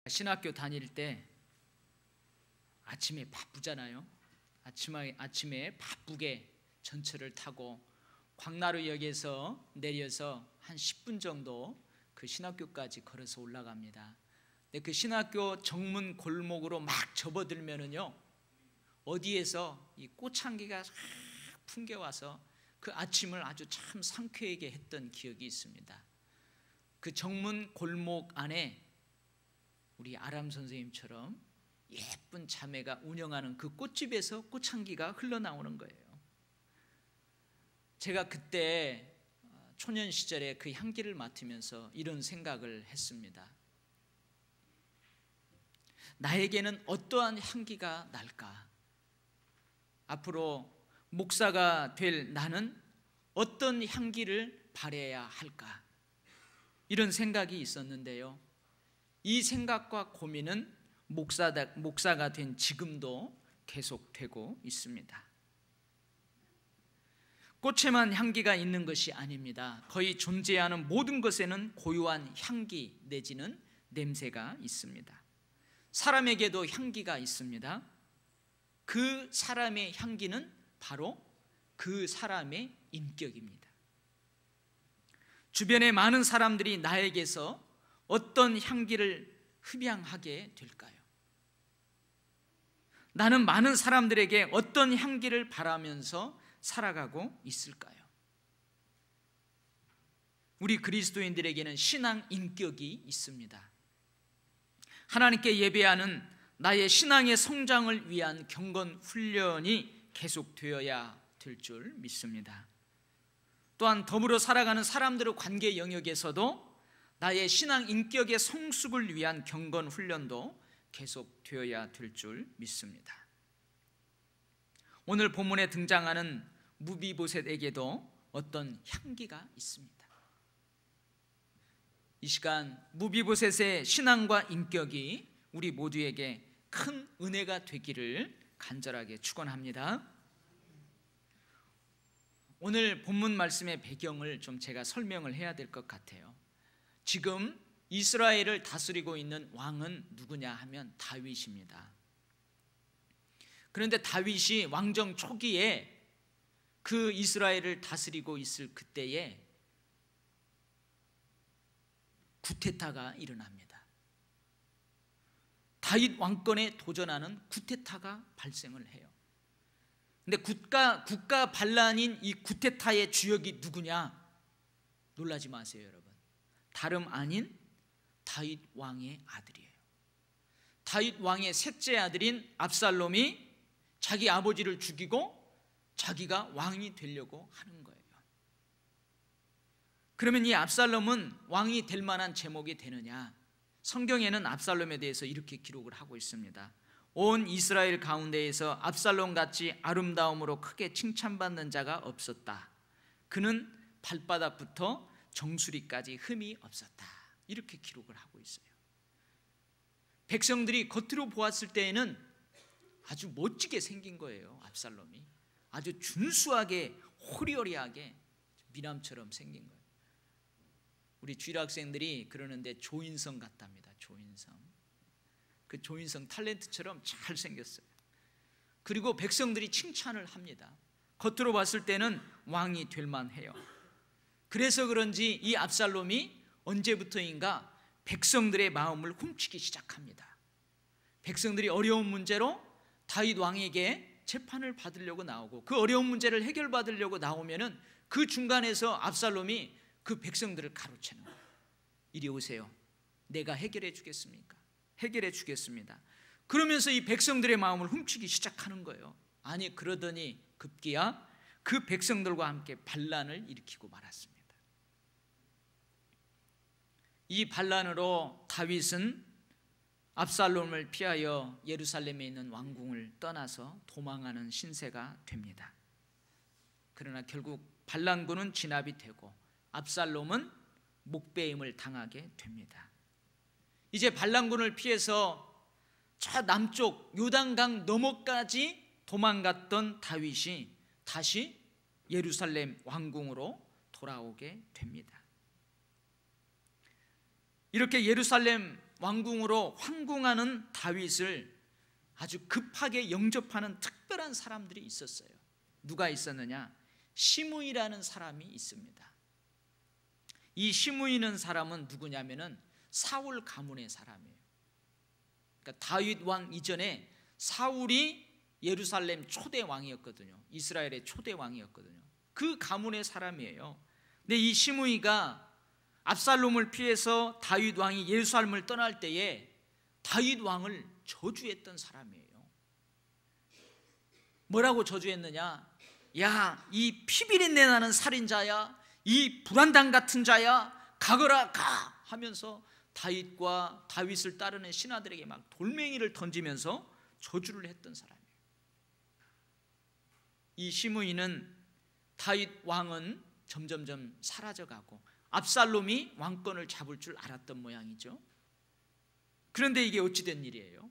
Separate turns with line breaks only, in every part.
신학교 다닐 때 아침에 바쁘잖아요. 아침에 바쁘게 전철을 타고 광나루역에서 내려서 한 10분 정도 그 신학교까지 걸어서 올라갑니다. 근데 그 신학교 정문 골목으로 막 접어들면은요, 어디에서 이 꽃향기가 싹 풍겨와서 그 아침을 아주 참 상쾌하게 했던 기억이 있습니다. 그 정문 골목 안에 우리 아람 선생님처럼 예쁜 자매가 운영하는 그 꽃집에서 꽃향기가 흘러나오는 거예요. 제가 그때 초년 시절에 그 향기를 맡으면서 이런 생각을 했습니다. 나에게는 어떠한 향기가 날까? 앞으로 목사가 될 나는 어떤 향기를 발해야 할까? 이런 생각이 있었는데요, 이 생각과 고민은 목사가 된 지금도 계속되고 있습니다. 꽃에만 향기가 있는 것이 아닙니다. 거의 존재하는 모든 것에는 고유한 향기 내지는 냄새가 있습니다. 사람에게도 향기가 있습니다. 그 사람의 향기는 바로 그 사람의 인격입니다. 주변의 많은 사람들이 나에게서 어떤 향기를 흡양하게 될까요? 나는 많은 사람들에게 어떤 향기를 바라면서 살아가고 있을까요? 우리 그리스도인들에게는 신앙 인격이 있습니다. 하나님께 예배하는 나의 신앙의 성장을 위한 경건 훈련이 계속되어야 될 줄 믿습니다. 또한 더불어 살아가는 사람들의 관계 영역에서도 나의 신앙 인격의 성숙을 위한 경건 훈련도 계속되어야 될 줄 믿습니다. 오늘 본문에 등장하는 무비보셋에게도 어떤 향기가 있습니다. 이 시간 무비보셋의 신앙과 인격이 우리 모두에게 큰 은혜가 되기를 간절하게 축원합니다. 오늘 본문 말씀의 배경을 좀 제가 설명을 해야 될 것 같아요. 지금 이스라엘을 다스리고 있는 왕은 누구냐 하면 다윗입니다. 그런데 다윗이 왕정 초기에 그 이스라엘을 다스리고 있을 그때에 쿠데타가 일어납니다. 다윗 왕권에 도전하는 쿠데타가 발생을 해요. 근데 국가 반란인 이 쿠데타의 주역이 누구냐? 놀라지 마세요, 여러분. 다름 아닌 다윗 왕의 아들이에요. 다윗 왕의 셋째 아들인 압살롬이 자기 아버지를 죽이고 자기가 왕이 되려고 하는 거예요. 그러면 이 압살롬은 왕이 될 만한 제목이 되느냐? 성경에는 압살롬에 대해서 이렇게 기록을 하고 있습니다. 온 이스라엘 가운데에서 압살롬같이 아름다움으로 크게 칭찬받는 자가 없었다. 그는 발바닥부터 정수리까지 흠이 없었다. 이렇게 기록을 하고 있어요. 백성들이 겉으로 보았을 때에는 아주 멋지게 생긴 거예요. 압살롬이 아주 준수하게 호리호리하게 미남처럼 생긴 거예요. 우리 주일학생들이 그러는데 조인성 같답니다. 조인성. 그 조인성 탤런트처럼 잘 생겼어요. 그리고 백성들이 칭찬을 합니다. 겉으로 봤을 때는 왕이 될 만해요. 그래서 그런지 이 압살롬이 언제부터인가 백성들의 마음을 훔치기 시작합니다. 백성들이 어려운 문제로 다윗 왕에게 재판을 받으려고 나오고, 그 어려운 문제를 해결받으려고 나오면은 그 중간에서 압살롬이 그 백성들을 가로채는 거예요. 이리 오세요. 내가 해결해 주겠습니까? 해결해 주겠습니다. 그러면서 이 백성들의 마음을 훔치기 시작하는 거예요. 아니, 그러더니 급기야 그 백성들과 함께 반란을 일으키고 말았습니다. 이 반란으로 다윗은 압살롬을 피하여 예루살렘에 있는 왕궁을 떠나서 도망하는 신세가 됩니다. 그러나 결국 반란군은 진압이 되고 압살롬은 목배임을 당하게 됩니다. 이제 반란군을 피해서 저 남쪽 요단강 너머까지 도망갔던 다윗이 다시 예루살렘 왕궁으로 돌아오게 됩니다. 이렇게 예루살렘 왕궁으로 황궁하는 다윗을 아주 급하게 영접하는 특별한 사람들이 있었어요. 누가 있었느냐? 시므이라는 사람이 있습니다. 이 시므이는 사람은 누구냐면은 사울 가문의 사람이에요. 그러니까 다윗 왕 이전에 사울이 예루살렘 초대 왕이었거든요. 이스라엘의 초대 왕이었거든요. 그 가문의 사람이에요. 근데 이 시므이가 압살롬을 피해서 다윗 왕이 예루살렘을 떠날 때에 다윗 왕을 저주했던 사람이에요. 뭐라고 저주했느냐? 야, 이 피비린내 나는 살인자야, 이 불안당 같은 자야, 가거라 가 하면서 다윗을 따르는 신하들에게 막 돌멩이를 던지면서 저주를 했던 사람이에요. 이 시므이는 다윗 왕은 점점점 사라져가고 압살롬이 왕권을 잡을 줄 알았던 모양이죠. 그런데 이게 어찌 된 일이에요?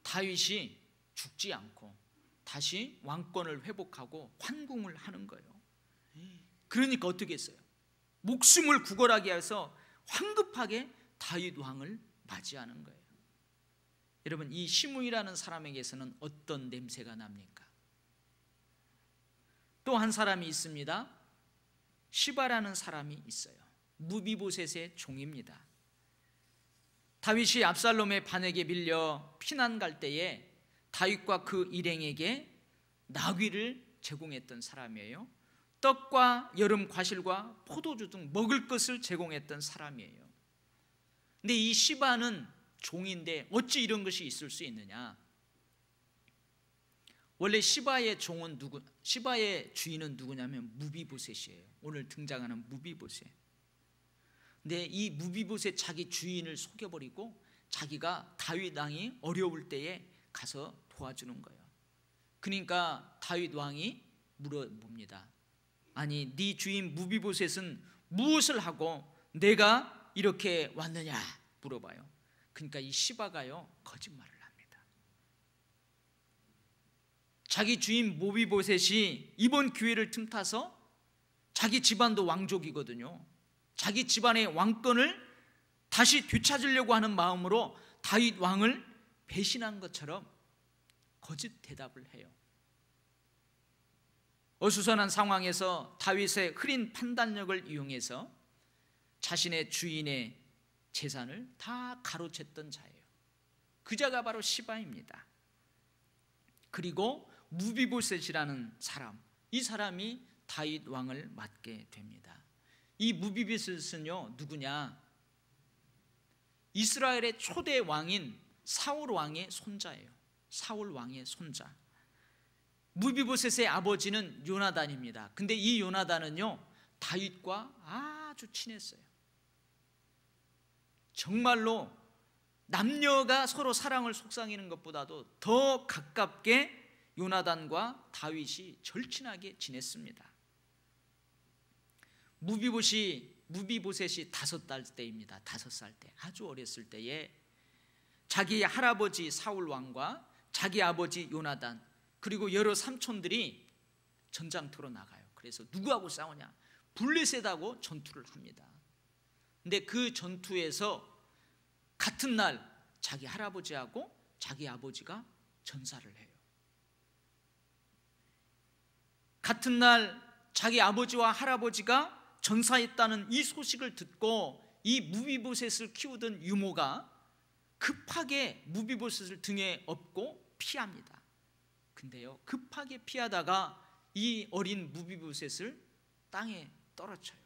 다윗이 죽지 않고 다시 왕권을 회복하고 환궁을 하는 거예요. 그러니까 어떻게 했어요? 목숨을 구걸하게 해서 황급하게 다윗 왕을 맞이하는 거예요. 여러분, 이 시므이라는 사람에게서는 어떤 냄새가 납니까? 또 한 사람이 있습니다. 시바라는 사람이 있어요. 무비보셋의 종입니다. 다윗이 압살롬의 반에게 밀려 피난 갈 때에 다윗과 그 일행에게 나귀를 제공했던 사람이에요. 떡과 여름 과실과 포도주 등 먹을 것을 제공했던 사람이에요. 근데 이 시바는 종인데 어찌 이런 것이 있을 수 있느냐? 원래 시바의 주인은 누구냐면 무비보셋이에요. 오늘 등장하는 무비보셋. 근데 이 무비보셋 자기 주인을 속여버리고 자기가 다윗 왕이 어려울 때에 가서 도와주는 거예요. 그러니까 다윗 왕이 물어봅니다. 아니, 네 주인 무비보셋은 무엇을 하고 내가 이렇게 왔느냐 물어봐요. 그러니까 이 시바가요 거짓말을 합니다. 자기 주인 무비보셋이 이번 기회를 틈타서 자기 집안도 왕족이거든요. 자기 집안의 왕권을 다시 되찾으려고 하는 마음으로 다윗 왕을 배신한 것처럼 거짓 대답을 해요. 어수선한 상황에서 다윗의 흐린 판단력을 이용해서 자신의 주인의 재산을 다 가로챘던 자예요. 그 자가 바로 시바입니다. 그리고 무비보셋이라는 사람, 이 사람이 다윗 왕을 맡게 됩니다. 이 무비보셋은요 누구냐? 이스라엘의 초대 왕인 사울 왕의 손자예요. 사울 왕의 손자. 무비보셋의 아버지는 요나단입니다. 근데 이 요나단은요 다윗과 아주 친했어요. 정말로 남녀가 서로 사랑을 속삭이는 것보다도 더 가깝게 요나단과 다윗이 절친하게 지냈습니다. 무비보셋이 5살 때입니다. 5살 때, 아주 어렸을 때에 자기 할아버지 사울 왕과 자기 아버지 요나단 그리고 여러 삼촌들이 전장터로 나가요. 그래서 누구하고 싸우냐? 블레셋하고 전투를 합니다. 근데 그 전투에서 같은 날 자기 할아버지하고 자기 아버지가 전사를 해요. 같은 날 자기 아버지와 할아버지가 전사했다는 이 소식을 듣고 이 무비보셋을 키우던 유모가 급하게 무비보셋을 등에 업고 피합니다. 근데요 급하게 피하다가 이 어린 무비보셋을 땅에 떨어져요.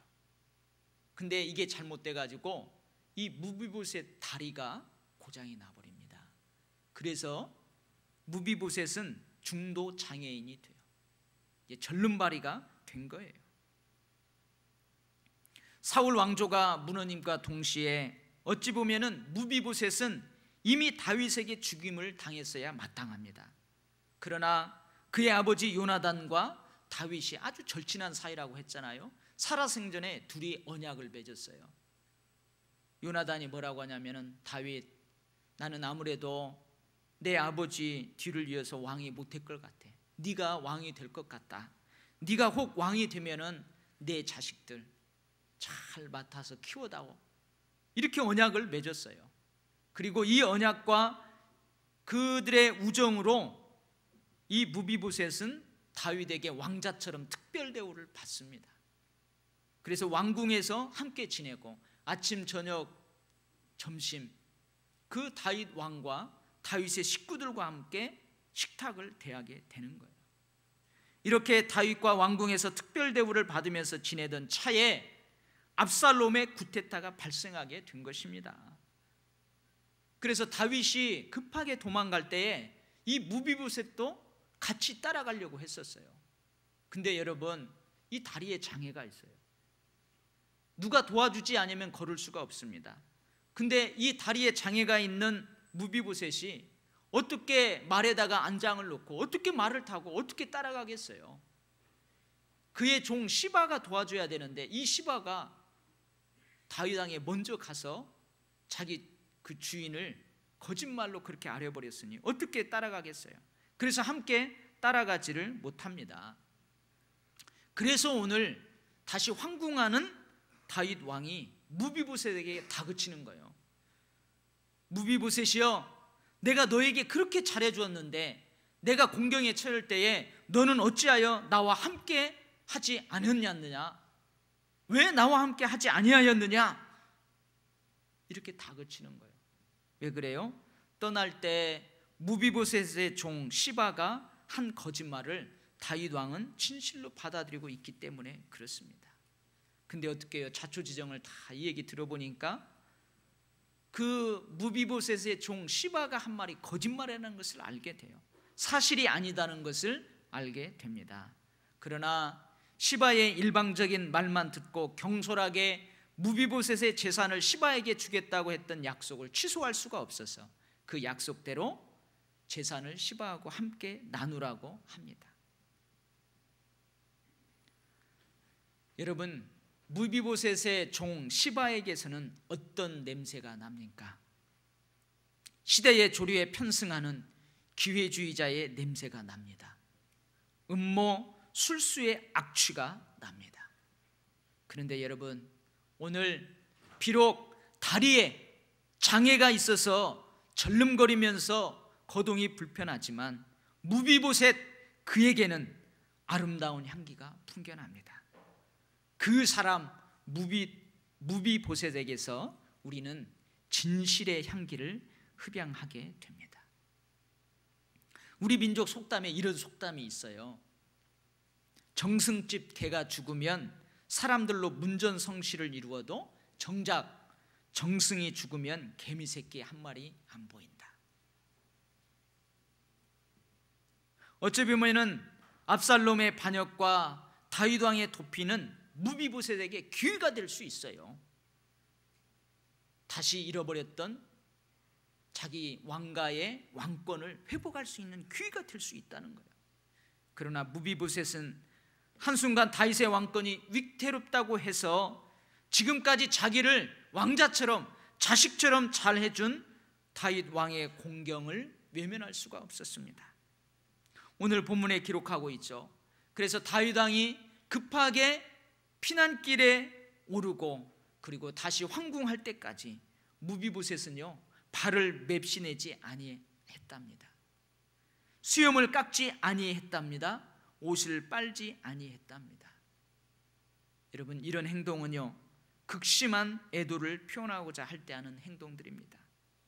근데 이게 잘못돼 가지고 이 무비보셋 다리가 고장이 나버립니다. 그래서 무비보셋은 중도 장애인이 돼요. 이제 절름발이가 된 거예요. 사울 왕조가 무너짐과 동시에 어찌 보면은 무비보셋은 이미 다윗에게 죽임을 당했어야 마땅합니다. 그러나 그의 아버지 요나단과 다윗이 아주 절친한 사이라고 했잖아요. 살아생전에 둘이 언약을 맺었어요. 요나단이 뭐라고 하냐면은 다윗, 나는 아무래도 내 아버지 뒤를 이어서 왕이 못될 것 같아. 네가 왕이 될 것 같다. 네가 혹 왕이 되면은 내 자식들 잘 맡아서 키워다오. 이렇게 언약을 맺었어요. 그리고 이 언약과 그들의 우정으로 이 무비보셋은 다윗에게 왕자처럼 특별 대우를 받습니다. 그래서 왕궁에서 함께 지내고 아침, 저녁, 점심 그 다윗 왕과 다윗의 식구들과 함께 식탁을 대하게 되는 거예요. 이렇게 다윗과 왕궁에서 특별 대우를 받으면서 지내던 차에 압살롬의 쿠데타가 발생하게 된 것입니다. 그래서 다윗이 급하게 도망갈 때에 이 무비보셋도 같이 따라가려고 했었어요. 근데 여러분, 이 다리에 장애가 있어요. 누가 도와주지 않으면 걸을 수가 없습니다. 근데 이 다리에 장애가 있는 무비보셋이 어떻게 말에다가 안장을 놓고 어떻게 말을 타고 어떻게 따라가겠어요? 그의 종 시바가 도와줘야 되는데 이 시바가 다윗 왕에 먼저 가서 자기 그 주인을 거짓말로 그렇게 아려버렸으니 어떻게 따라가겠어요? 그래서 함께 따라가지를 못합니다. 그래서 오늘 다시 황궁하는 다윗 왕이 무비보셋에게 다그치는 거예요. 무비보셋이여, 내가 너에게 그렇게 잘해주었는데 내가 공경에 처할 때에 너는 어찌하여 나와 함께 하지 않았느냐? 왜 나와 함께 하지 아니하였느냐? 이렇게 다그치는 거예요. 왜 그래요? 떠날 때 무비보셋의 종 시바가 한 거짓말을 다윗 왕은 진실로 받아들이고 있기 때문에 그렇습니다. 근데 어떻게 해요? 자초지정을 다 이 얘기 들어보니까 그 무비보셋의 종 시바가 한 말이 거짓말이라는 것을 알게 돼요. 사실이 아니다는 것을 알게 됩니다. 그러나 시바의 일방적인 말만 듣고 경솔하게 무비보셋의 재산을 시바에게 주겠다고 했던 약속을 취소할 수가 없어서 그 약속대로 재산을 시바하고 함께 나누라고 합니다. 여러분, 무비보셋의 종 시바에게서는 어떤 냄새가 납니까? 시대의 조류에 편승하는 기회주의자의 냄새가 납니다. 음모 술수의 악취가 납니다. 그런데 여러분, 오늘 비록 다리에 장애가 있어서 절름거리면서 거동이 불편하지만 무비보셋 그에게는 아름다운 향기가 풍겨납니다. 그 사람 무비보셋에게서 우리는 진실의 향기를 흡양하게 됩니다. 우리 민족 속담에 이런 속담이 있어요. 정승집 개가 죽으면 사람들로 문전성시를 이루어도 정작 정승이 죽으면 개미새끼 한 마리 안 보인다. 어찌 보면은 압살롬의 반역과 다윗 왕의 도피는 무비보셋에게 기회가 될 수 있어요. 다시 잃어버렸던 자기 왕가의 왕권을 회복할 수 있는 기회가 될 수 있다는 거예요. 그러나 무비보셋은 한순간 다윗의 왕권이 위태롭다고 해서 지금까지 자기를 왕자처럼 자식처럼 잘해준 다윗 왕의 공경을 외면할 수가 없었습니다. 오늘 본문에 기록하고 있죠. 그래서 다윗 왕이 급하게 피난길에 오르고 그리고 다시 황궁할 때까지 무비보셋은요 발을 맵시내지 아니했답니다. 수염을 깎지 아니했답니다. 옷을 빨지 아니했답니다. 여러분, 이런 행동은요 극심한 애도를 표현하고자 할 때 하는 행동들입니다.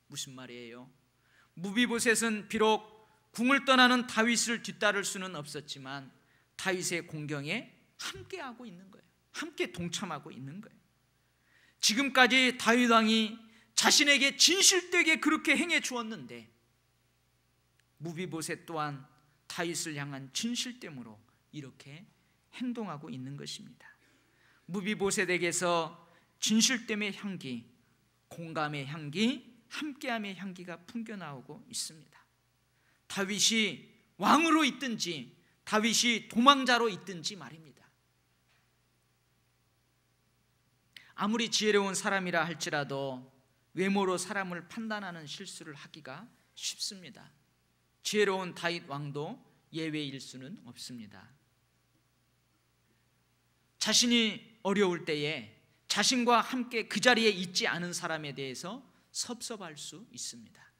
무슨 말이에요? 무비보셋은 비록 궁을 떠나는 다윗을 뒤따를 수는 없었지만 다윗의 공경에 함께하고 있는 거예요. 함께 동참하고 있는 거예요. 지금까지 다윗 왕이 자신에게 진실되게 그렇게 행해 주었는데 무비보셋 또한 다윗을 향한 진실됨으로 이렇게 행동하고 있는 것입니다. 무비보셋에게서 진실됨의 향기, 공감의 향기, 함께함의 향기가 풍겨나오고 있습니다. 다윗이 왕으로 있든지 다윗이 도망자로 있든지 말입니다. 아무리 지혜로운 사람이라 할지라도 외모로 사람을 판단하는 실수를 하기가 쉽습니다. 지혜로운 다윗 왕도 예외일 수는 없습니다. 자신이 어려울 때에 자신과 함께 그 자리에 있지 않은 사람에 대해서 섭섭할 수 있습니다.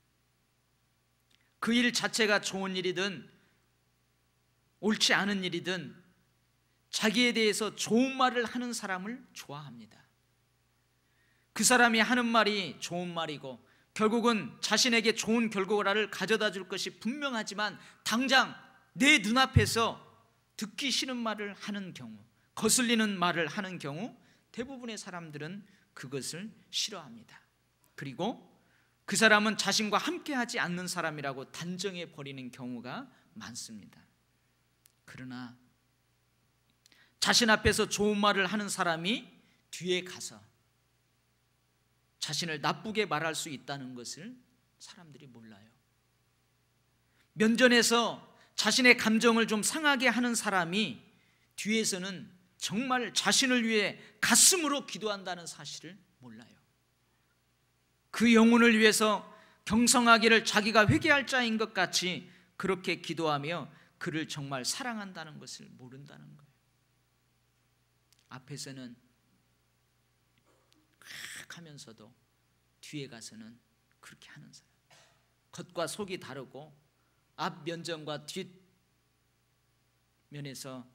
그 일 자체가 좋은 일이든 옳지 않은 일이든 자기에 대해서 좋은 말을 하는 사람을 좋아합니다. 그 사람이 하는 말이 좋은 말이고 결국은 자신에게 좋은 결과를 가져다 줄 것이 분명하지만 당장 내 눈앞에서 듣기 싫은 말을 하는 경우, 거슬리는 말을 하는 경우 대부분의 사람들은 그것을 싫어합니다. 그리고 그 사람은 자신과 함께하지 않는 사람이라고 단정해 버리는 경우가 많습니다. 그러나 자신 앞에서 좋은 말을 하는 사람이 뒤에 가서 자신을 나쁘게 말할 수 있다는 것을 사람들이 몰라요. 면전에서 자신의 감정을 좀 상하게 하는 사람이 뒤에서는 정말 자신을 위해 가슴으로 기도한다는 사실을 몰라요. 그 영혼을 위해서 경성하기를 자기가 회개할 자인 것 같이 그렇게 기도하며 그를 정말 사랑한다는 것을 모른다는 거예요. 앞에서는 하면서도 뒤에 가서는 그렇게 하는 사람, 겉과 속이 다르고 앞 면전과 뒷 면에서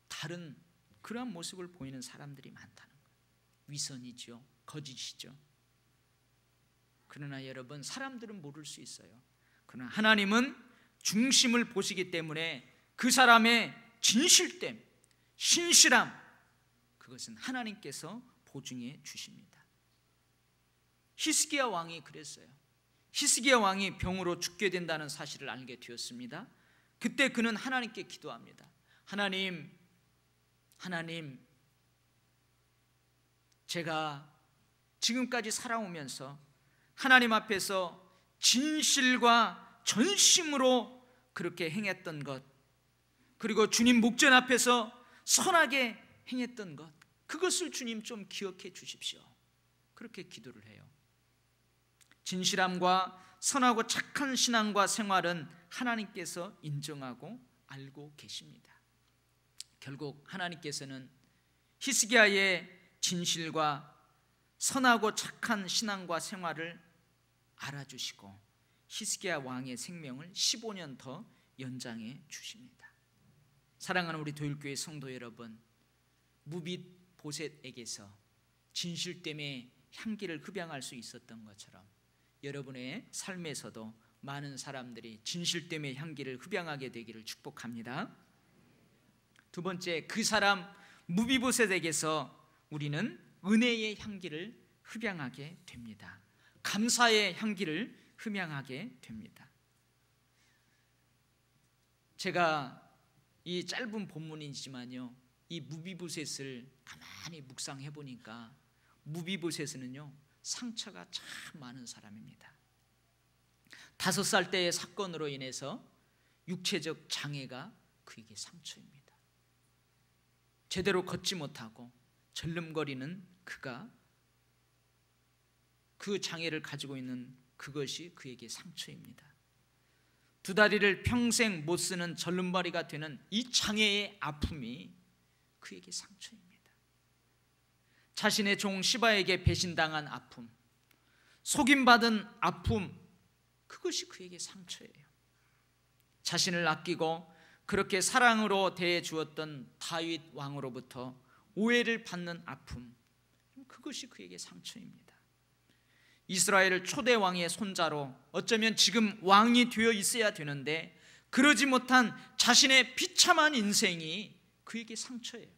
다른 그러한 모습을 보이는 사람들이 많다는 거예요. 위선이죠, 거짓이죠. 그러나 여러분, 사람들은 모를 수 있어요. 그러나 하나님은 중심을 보시기 때문에 그 사람의 진실됨, 신실함, 그것은 하나님께서 보증해 주십니다. 히스기야 왕이 그랬어요. 히스기야 왕이 병으로 죽게 된다는 사실을 알게 되었습니다. 그때 그는 하나님께 기도합니다. 하나님, 제가 지금까지 살아오면서 하나님 앞에서 진실과 전심으로 그렇게 행했던 것, 그리고 주님 목전 앞에서 선하게 행했던 것, 그것을 주님 좀 기억해 주십시오. 그렇게 기도를 해요. 진실함과 선하고 착한 신앙과 생활은 하나님께서 인정하고 알고 계십니다. 결국 하나님께서는 히스기야의 진실과 선하고 착한 신앙과 생활을 알아주시고 히스기야 왕의 생명을 15년 더 연장해 주십니다. 사랑하는 우리 도일교회 성도 여러분, 무비보셋에게서 진실됨의 향기를 흡양할 수 있었던 것처럼 여러분의 삶에서도 많은 사람들이 진실됨의 향기를 흡양하게 되기를 축복합니다. 두 번째, 그 사람 무비보셋에게서 우리는 은혜의 향기를 흡양하게 됩니다. 감사의 향기를 흡양하게 됩니다. 제가 이 짧은 본문이지만요, 이 무비보셋을 가만히 묵상해 보니까 무비보셋은요 상처가 참 많은 사람입니다. 5살 때의 사건으로 인해서 육체적 장애가 그에게 상처입니다. 제대로 걷지 못하고 절름거리는 그가 그 장애를 가지고 있는 그것이 그에게 상처입니다. 2다리를 평생 못 쓰는 절름발이가 되는 이 장애의 아픔이 그에게 상처입니다. 자신의 종 시바에게 배신당한 아픔, 속임받은 아픔, 그것이 그에게 상처예요. 자신을 아끼고 그렇게 사랑으로 대해 주었던 다윗 왕으로부터 오해를 받는 아픔, 그것이 그에게 상처입니다. 이스라엘 초대 왕의 손자로 어쩌면 지금 왕이 되어 있어야 되는데 그러지 못한 자신의 비참한 인생이 그에게 상처예요.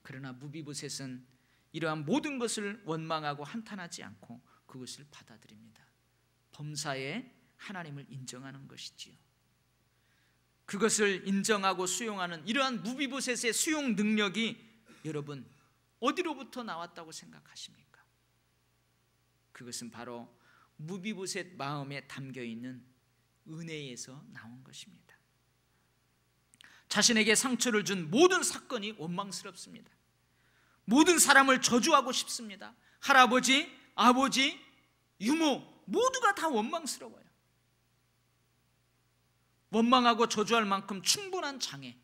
그러나 무비보셋은 이러한 모든 것을 원망하고 한탄하지 않고 그것을 받아들입니다. 범사에 하나님을 인정하는 것이지요. 그것을 인정하고 수용하는 이러한 무비보셋의 수용 능력이 여러분 어디로부터 나왔다고 생각하십니까? 그것은 바로 무비보셋 마음에 담겨있는 은혜에서 나온 것입니다. 자신에게 상처를 준 모든 사건이 원망스럽습니다. 모든 사람을 저주하고 싶습니다. 할아버지, 아버지, 유모 모두가 다 원망스러워요. 원망하고 저주할 만큼 충분한 장애,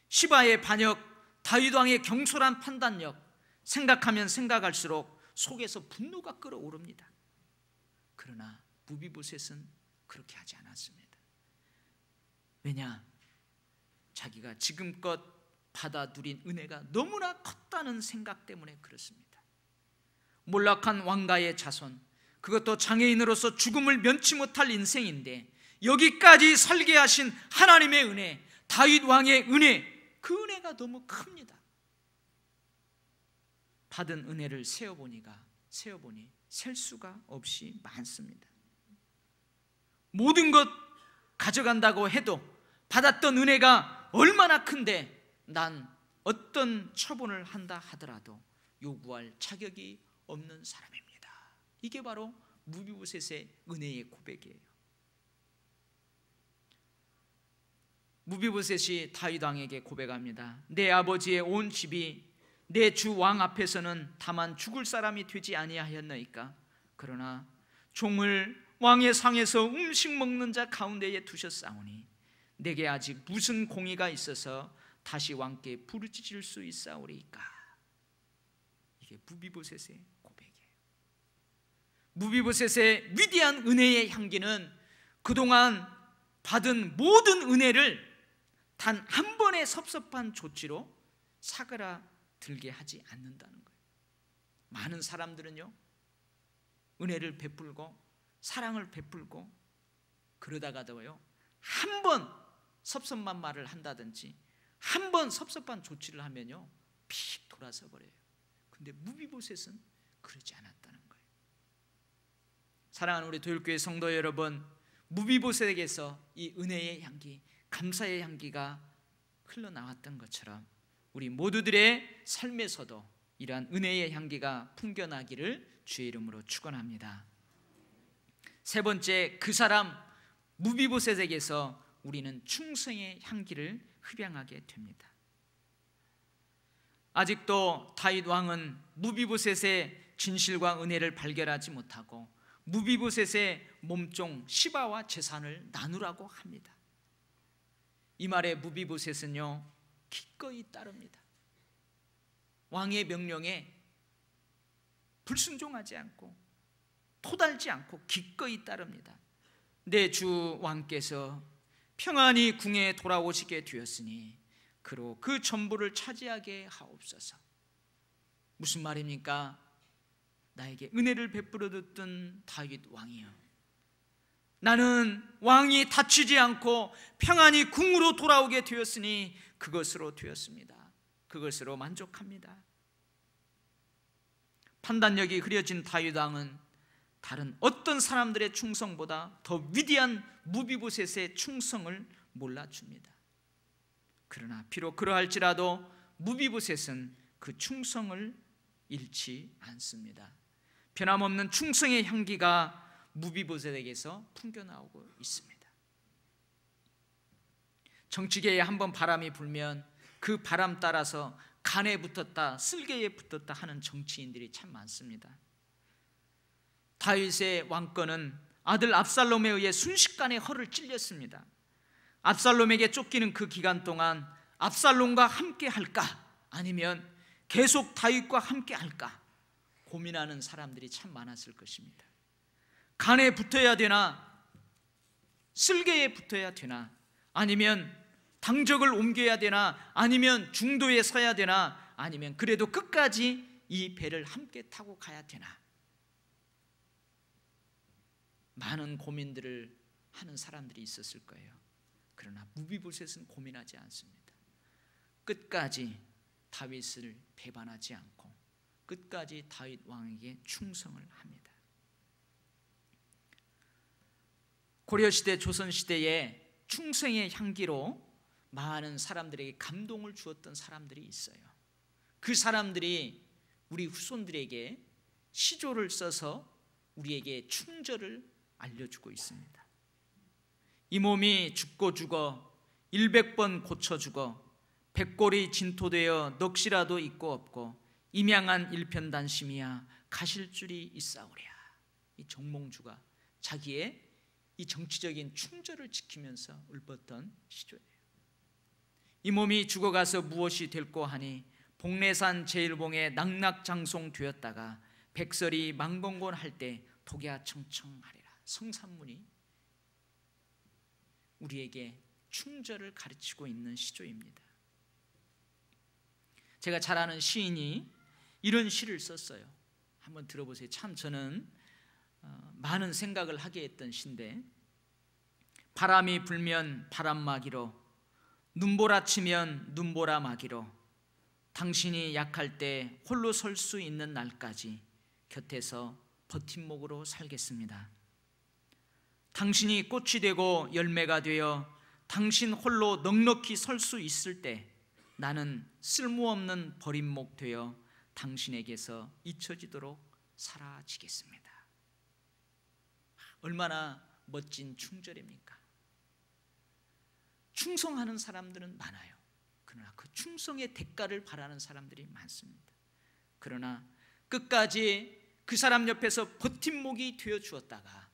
시바의 반역, 다윗 왕의 경솔한 판단력, 생각하면 생각할수록 속에서 분노가 끓어오릅니다. 그러나 무비보셋은 그렇게 하지 않았습니다. 왜냐? 자기가 지금껏 받아 누린 은혜가 너무나 컸다는 생각 때문에 그렇습니다. 몰락한 왕가의 자손, 그것도 장애인으로서 죽음을 면치 못할 인생인데 여기까지 설계하신 하나님의 은혜, 다윗 왕의 은혜, 그 은혜가 너무 큽니다. 받은 은혜를 세어보니 셀 수가 없이 많습니다. 모든 것 가져간다고 해도 받았던 은혜가 얼마나 큰데 난 어떤 처분을 한다 하더라도 요구할 자격이 없는 사람입니다. 이게 바로 무비보셋의 은혜의 고백이에요. 무비보셋이 다윗 왕에게 고백합니다. 내 아버지의 온 집이 내 주 왕 앞에서는 다만 죽을 사람이 되지 아니하였나이까? 그러나 종을 왕의 상에서 음식 먹는 자 가운데에 두셨사오니 내게 아직 무슨 공의가 있어서 다시 왕께 부르짖을 수 있사오리이까? 이게 무비보셋의 고백이에요. 무비보셋의 위대한 은혜의 향기는 그동안 받은 모든 은혜를 단 한 번의 섭섭한 조치로 사그라들게 하지 않는다는 거예요. 많은 사람들은요, 은혜를 베풀고 사랑을 베풀고 그러다가도요, 한 번 섭섭한 말을 한다든지 한 번 섭섭한 조치를 하면요 픽 돌아서 버려요. 근데 무비보셋은 그러지 않았다는 거예요. 사랑하는 우리 도율교회 성도 여러분, 무비보셋에게서 이 은혜의 향기, 감사의 향기가 흘러나왔던 것처럼 우리 모두들의 삶에서도 이러한 은혜의 향기가 풍겨나기를 주의 이름으로 축원합니다. 세 번째, 그 사람 무비보셋에게서 우리는 충성의 향기를 흡양하게 됩니다. 아직도 다윗 왕은 무비보셋의 진실과 은혜를 발견하지 못하고 무비보셋의 몸종 시바와 재산을 나누라고 합니다. 이 말에 무비보셋은요 기꺼이 따릅니다. 왕의 명령에 불순종하지 않고 토달지 않고 기꺼이 따릅니다. 내 주 왕께서 평안히 궁에 돌아오시게 되었으니 그로 그 전부를 차지하게 하옵소서. 무슨 말입니까? 나에게 은혜를 베풀어 줬던 다윗 왕이여, 나는 왕이 다치지 않고 평안히 궁으로 돌아오게 되었으니 그것으로 되었습니다. 그것으로 만족합니다. 판단력이 흐려진 다윗 왕은 다른 어떤 사람들의 충성보다 더 위대한 무비보셋의 충성을 몰라줍니다. 그러나 비록 그러할지라도 무비보셋은 그 충성을 잃지 않습니다. 변함없는 충성의 향기가 무비보셋에게서 풍겨나오고 있습니다. 정치계에 한번 바람이 불면 그 바람 따라서 간에 붙었다, 쓸개에 붙었다 하는 정치인들이 참 많습니다. 다윗의 왕권은 아들 압살롬에 의해 순식간에 허를 찔렸습니다. 압살롬에게 쫓기는 그 기간 동안 압살롬과 함께 할까 아니면 계속 다윗과 함께 할까 고민하는 사람들이 참 많았을 것입니다. 간에 붙어야 되나, 쓸개에 붙어야 되나, 아니면 당적을 옮겨야 되나, 아니면 중도에 서야 되나, 아니면 그래도 끝까지 이 배를 함께 타고 가야 되나, 많은 고민들을 하는 사람들이 있었을 거예요. 그러나 무비보셋은 고민하지 않습니다. 끝까지 다윗을 배반하지 않고 끝까지 다윗 왕에게 충성을 합니다. 고려시대, 조선시대에 충성의 향기로 많은 사람들에게 감동을 주었던 사람들이 있어요. 그 사람들이 우리 후손들에게 시조를 써서 우리에게 충절을 알려주고 있습니다. 이 몸이 죽고 죽어 100번 고쳐 죽어 백골이 진토되어 넋이라도 있고 없고 임양한 일편단심이야 가실 줄이 있사오랴. 이 정몽주가 자기의 이 정치적인 충절을 지키면서 읊었던 시조예요. 이 몸이 죽어가서 무엇이 될꼬 하니 복례산 제일봉에 낙낙장송 되었다가 백설이 망건곤할 때 독야 청청하리라. 성산문이 우리에게 충절을 가르치고 있는 시조입니다. 제가 잘 아는 시인이 이런 시를 썼어요. 한번 들어보세요. 참 저는 많은 생각을 하게 했던 시인데, 바람이 불면 바람막이로, 눈보라 치면 눈보라 막이로, 당신이 약할 때 홀로 설 수 있는 날까지 곁에서 버팀목으로 살겠습니다. 당신이 꽃이 되고 열매가 되어 당신 홀로 넉넉히 설 수 있을 때 나는 쓸모없는 버림목 되어 당신에게서 잊혀지도록 사라지겠습니다. 얼마나 멋진 충절입니까? 충성하는 사람들은 많아요. 그러나 그 충성의 대가를 바라는 사람들이 많습니다. 그러나 끝까지 그 사람 옆에서 버팀목이 되어 주었다가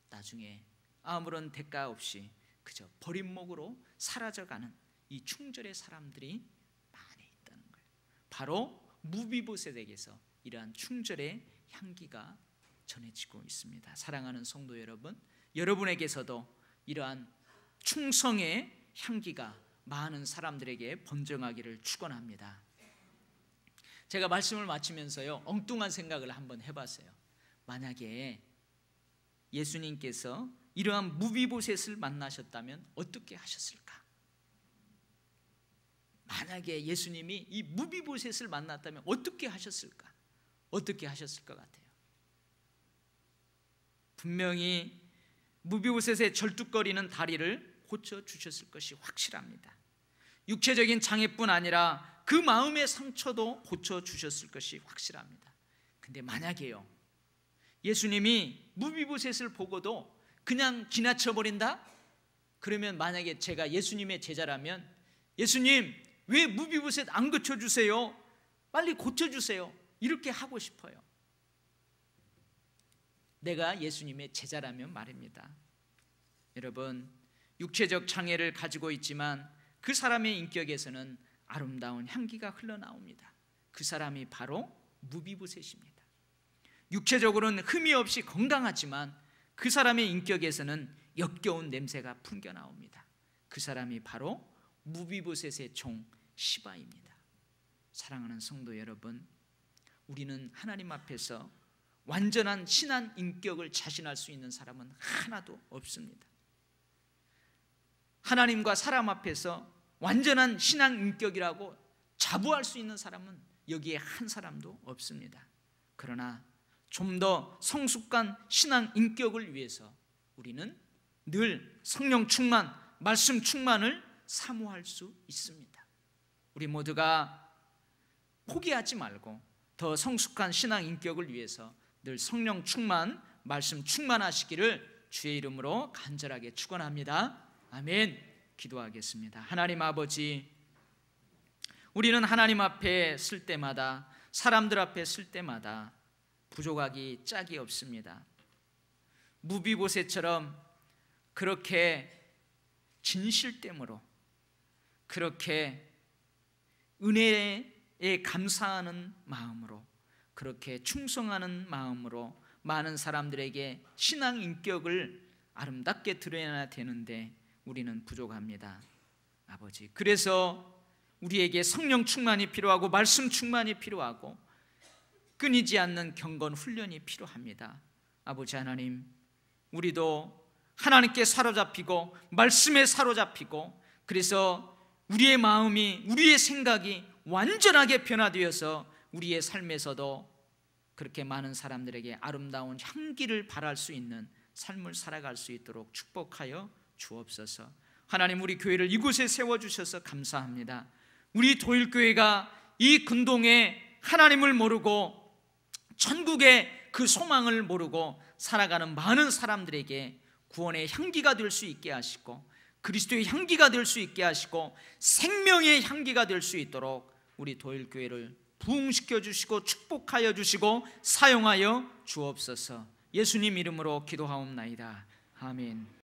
나중에 아무런 대가 없이 그저 버림목으로 사라져가는 이 충절의 사람들이 많이 있다는 거예요. 바로 무비보셋에게서 이러한 충절의 향기가 전해지고 있습니다. 사랑하는 성도 여러분, 여러분에게서도 이러한 충성의 향기가 많은 사람들에게 번정하기를 축원합니다. 제가 말씀을 마치면서요, 엉뚱한 생각을 한번 해봤어요. 만약에 예수님께서 이러한 무비보셋을 만나셨다면 어떻게 하셨을까? 만약에 예수님이 이 무비보셋을 만났다면 어떻게 하셨을까? 어떻게 하셨을 것 같아요? 분명히 무비보셋의 절뚝거리는 다리를 고쳐주셨을 것이 확실합니다. 육체적인 장애뿐 아니라 그 마음의 상처도 고쳐주셨을 것이 확실합니다. 근데 만약에요, 예수님이 무비보셋을 보고도 그냥 지나쳐버린다? 그러면 만약에 제가 예수님의 제자라면, 예수님 왜 무비보셋 안 고쳐주세요? 빨리 고쳐주세요. 이렇게 하고 싶어요. 내가 예수님의 제자라면 말입니다. 여러분, 육체적 장애를 가지고 있지만 그 사람의 인격에서는 아름다운 향기가 흘러나옵니다. 그 사람이 바로 무비보셋입니다. 육체적으로는 흠이 없이 건강하지만 그 사람의 인격에서는 역겨운 냄새가 풍겨나옵니다. 그 사람이 바로 무비보셋의 종 시바입니다. 사랑하는 성도 여러분, 우리는 하나님 앞에서 완전한 신한 인격을 자신할 수 있는 사람은 하나도 없습니다. 하나님과 사람 앞에서 완전한 신앙 인격이라고 자부할 수 있는 사람은 여기에 한 사람도 없습니다. 그러나 좀 더 성숙한 신앙 인격을 위해서 우리는 늘 성령 충만, 말씀 충만을 사모할 수 있습니다. 우리 모두가 포기하지 말고 더 성숙한 신앙 인격을 위해서 늘 성령 충만, 말씀 충만하시기를 주의 이름으로 간절하게 축원합니다. 아멘. 기도하겠습니다. 하나님 아버지, 우리는 하나님 앞에 설 때마다, 사람들 앞에 설 때마다 부족하기 짝이 없습니다. 무비보셋처럼 그렇게 진실됨으로, 그렇게 은혜에 감사하는 마음으로, 그렇게 충성하는 마음으로 많은 사람들에게 신앙 인격을 아름답게 드러내야 되는데 우리는 부족합니다. 아버지, 그래서 우리에게 성령 충만이 필요하고 말씀 충만이 필요하고 끊이지 않는 경건 훈련이 필요합니다. 아버지 하나님, 우리도 하나님께 사로잡히고 말씀에 사로잡히고, 그래서 우리의 마음이, 우리의 생각이 완전하게 변화되어서 우리의 삶에서도 그렇게 많은 사람들에게 아름다운 향기를 발할 수 있는 삶을 살아갈 수 있도록 축복하여 주옵소서. 하나님, 우리 교회를 이곳에 세워주셔서 감사합니다. 우리 도일교회가 이 근동에 하나님을 모르고 천국의 그 소망을 모르고 살아가는 많은 사람들에게 구원의 향기가 될 수 있게 하시고, 그리스도의 향기가 될 수 있게 하시고, 생명의 향기가 될 수 있도록 우리 도일교회를 부흥시켜 주시고 축복하여 주시고 사용하여 주옵소서. 예수님 이름으로 기도하옵나이다. 아멘.